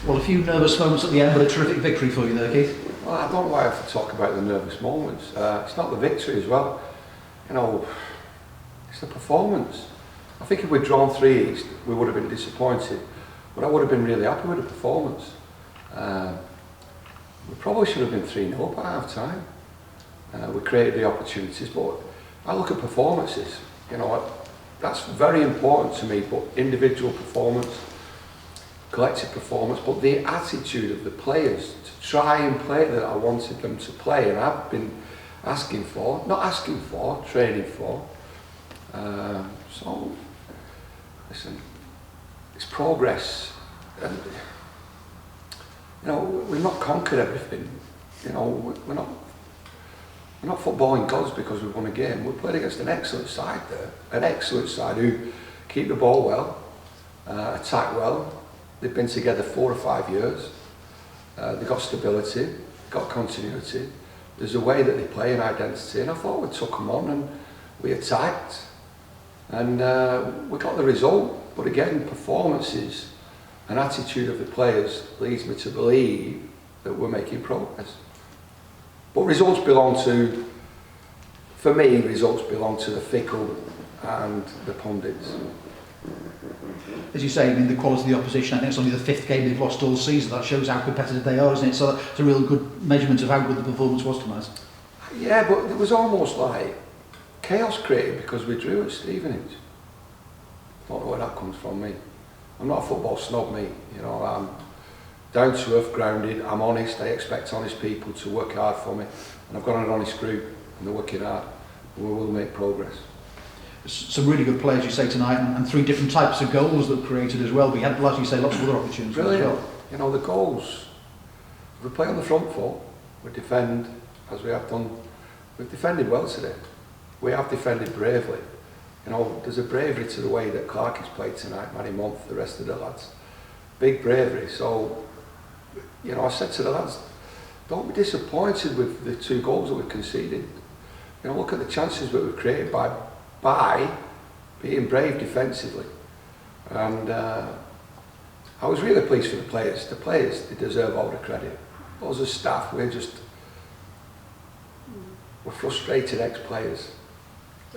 Well, a few nervous moments at the end, but a terrific victory for you there, Keith. Well, I don't know why I have to talk about the nervous moments. It's not the victory as well. You know, it's the performance. I think if we'd drawn 3 East, we would have been disappointed, but I would have been really happy with the performance. We probably should have been 3-0 up at half time. We created the opportunities, but I look at performances. You know, that's very important to me, but individual performance, collective performance, but the attitude of the players to try and play that I wanted them to play, and I've been training for. So, listen, it's progress, and you know, we've not conquered everything. You know, we're not footballing gods because we've won a game. We played against an excellent side there, an excellent side who keep the ball well, attack well. They've been together 4 or 5 years. They've got stability, got continuity. There's a way that they play, an identity, and I thought we took them on and we attacked, and we got the result. But again, performances and attitude of the players leads me to believe that we're making progress. But results belong to, for me, results belong to the fickle and the pundits. As you say, I mean, the quality of the opposition, I think it's only the 5th game they've lost all season. That shows how competitive they are, isn't it? So it's a real good measurement of how good the performance was tonight. Yeah, but it was almost like chaos created because we drew at Stevenage. I don't know where that comes from, me. I'm not a football snob, me. You know, I'm down to earth, grounded, I'm honest. I expect honest people to work hard for me, and I've got an honest group and they're working hard, and we will make progress. Some really good players, you say, tonight, and 3 different types of goals that were created as well. We had, as you say, lots of other opportunities. Brilliant. As well. You know, the goals, if we play on the front foot, we defend as we have done. We've defended well today. We have defended bravely. You know, there's a bravery to the way that Clark has played tonight, Manny Month, the rest of the lads. Big bravery. So, you know, I said to the lads, don't be disappointed with the 2 goals that we've conceded. You know, look at the chances that we've created by being brave defensively. And I was really pleased for the players. The players, they deserve all the credit. Us as staff, we're frustrated ex-players,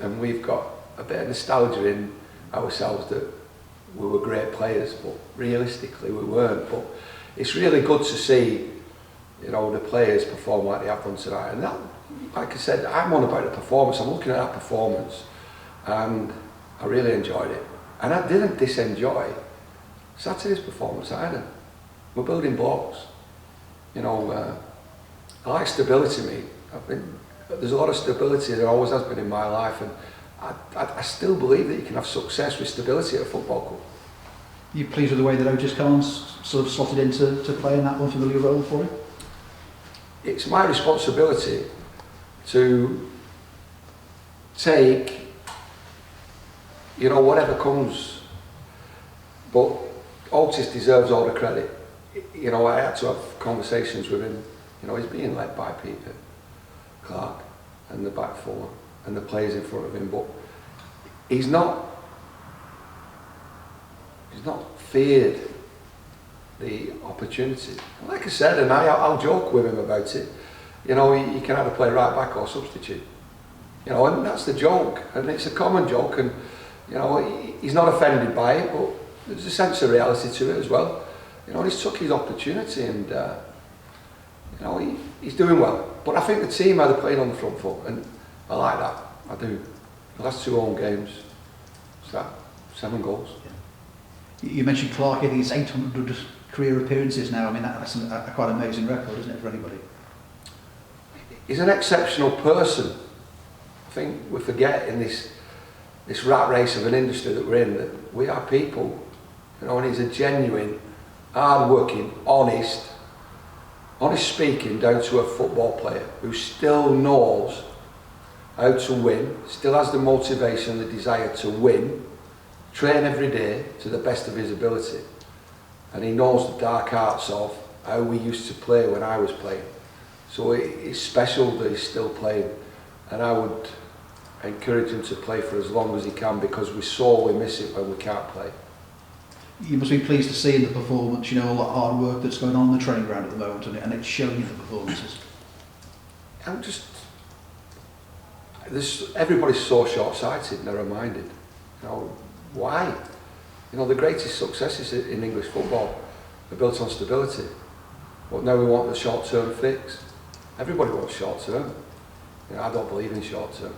and we've got a bit of nostalgia in ourselves that we were great players, but realistically we weren't. But it's really good to see, you know, the players perform like they have done tonight. And that, like I said, I'm on about the performance. I'm looking at that performance, and I really enjoyed it. And I didn't disenjoy Saturday's performance either. We're building blocks. You know, I like stability, mate. There's a lot of stability, there always has been in my life, and I still believe that you can have success with stability at a football club. Are you pleased with the way that Otis Collins sort of slotted into playing that unfamiliar role for him? It's my responsibility to take, you know, whatever comes, but Otis deserves all the credit. You know, I had to have conversations with him. You know, he's being led by Peter Clark and the back 4 and the players in front of him, but he's not feared the opportunity. Like I said, and I'll joke with him about it, you know, he can either play right back or substitute. You know, and that's the joke, and it's a common joke, and you know, he's not offended by it, but there's a sense of reality to it as well. You know, he's took his opportunity, and you know, he's doing well. But I think the team are playing on the front foot, and I like that. I do. The last 2 home games, it's that 7 goals. Yeah. You mentioned Clark. I think it's 800 career appearances now. I mean, that's a quite amazing record, isn't it, for anybody? He's an exceptional person. I think we forget in this rat race of an industry that we're in that we are people. You know, and he's a genuine, hard-working, honest speaking, down-to-earth football player who still knows how to win, still has the motivation, the desire to win, train every day to the best of his ability, and he knows the dark arts of how we used to play when I was playing. So it's special that he's still playing, and I would encourage him to play for as long as he can, because we sorely miss it when we can't play. You must be pleased to see in the performance, all that hard work that's going on in the training ground at the moment, and it's showing in the performances. Everybody's so short-sighted, narrow-minded. Why? The greatest successes in English football are built on stability. But now we want the short-term fix. Everybody wants short-term. I don't believe in short-term.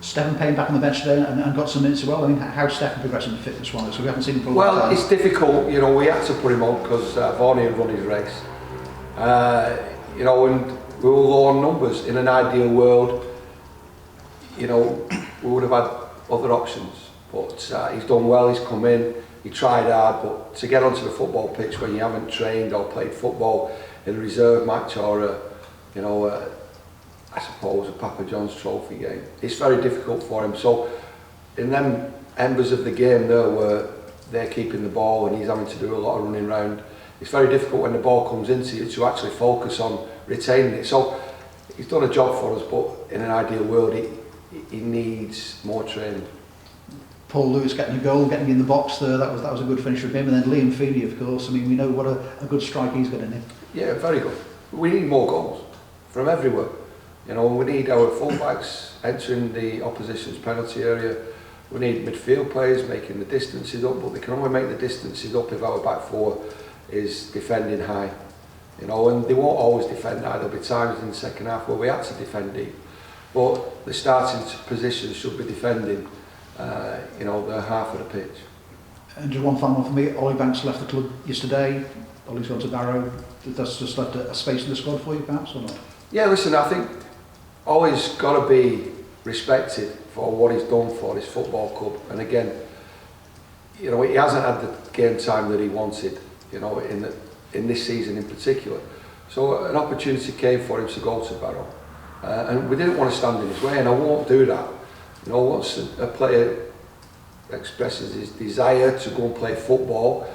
Stephen Payne back on the bench today and got some minutes as well. I mean, how's Stephen progressing fitness-wise? So we haven't seen him for a long time. Well, it's difficult. We had to put him on because Varney had run his race. And we were low on numbers. In an ideal world, we would have had other options. But he's done well. He's come in. He tried hard, but to get onto the football pitch when you haven't trained or played football in a reserve match or I suppose a Papa John's trophy game, it's very difficult for him. So in them embers of the game there where they're keeping the ball and he's having to do a lot of running around, it's very difficult when the ball comes into you to actually focus on retaining it. So he's done a job for us, but in an ideal world he needs more training. Paul Lewis getting a goal, getting in the box there, that was a good finish from him. And then Liam Feeney, of course. I mean, we know what a good strike he's got in him. Yeah, very good. We need more goals from everywhere. We need our fullbacks entering the opposition's penalty area. We need midfield players making the distances up, but they can only make the distances up if our back four is defending high. And they won't always defend high. There'll be times in the second half where we had to defend deep. But the starting positions should be defending the half of the pitch. And just one final one for me. Ollie Banks left the club yesterday. Ollie's gone to Barrow. That's just left a space in the squad for you, perhaps, or not? Yeah, listen, I think Ollie's got to be respected for what he's done for his football club. And again, he hasn't had the game time that he wanted, in this season in particular. So an opportunity came for him to go to Barrow. And we didn't want to stand in his way, and I won't do that. Once a player expresses his desire to go and play football,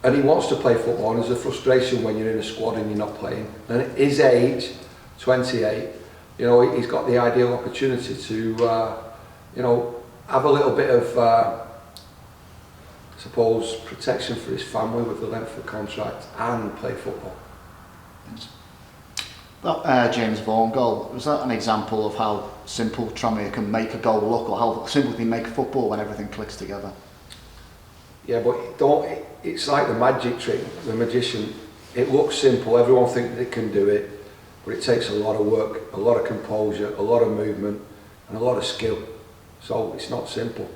and he wants to play football, and there's a frustration when you're in a squad and you're not playing. And at his age, 28, he's got the ideal opportunity to, have a little bit of, I suppose, protection for his family with the length of contract and play football. That James Vaughan goal, was that an example of how simple Tranmere can make a goal look, or how simple they make football when everything clicks together? Yeah, but it's like the magic trick, the magician. It looks simple, everyone thinks they can do it, but it takes a lot of work, a lot of composure, a lot of movement, and a lot of skill. So it's not simple.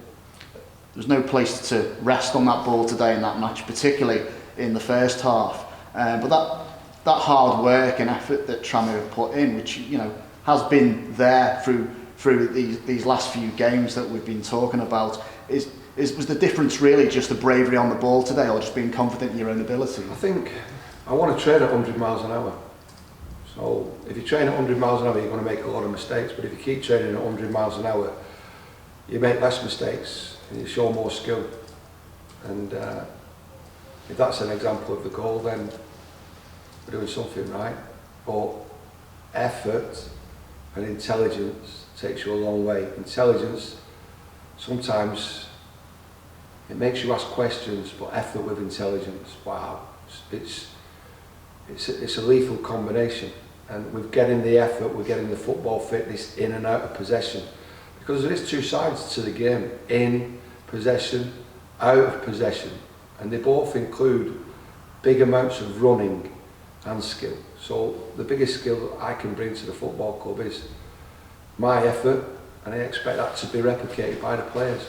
There's no place to rest on that ball today in that match, particularly in the first half. But that hard work and effort that Tranmere have put in, which has been there through these last few games that we've been talking about, was the difference really just the bravery on the ball today, or just being confident in your own ability? I want to train at 100 miles an hour. So if you train at 100 miles an hour, you're going to make a lot of mistakes. But if you keep training at 100 miles an hour, you make less mistakes and you show more skill. And if that's an example of the goal, then we're doing something right. But effort and intelligence takes you a long way. Intelligence, sometimes it makes you ask questions, but effort with intelligence, wow, it's a lethal combination. And we're getting the effort, we're getting the football fitness in and out of possession, because there is two sides to the game: in possession, out of possession, and they both include big amounts of running and skill. So the biggest skill I can bring to the football club is my effort, and I expect that to be replicated by the players.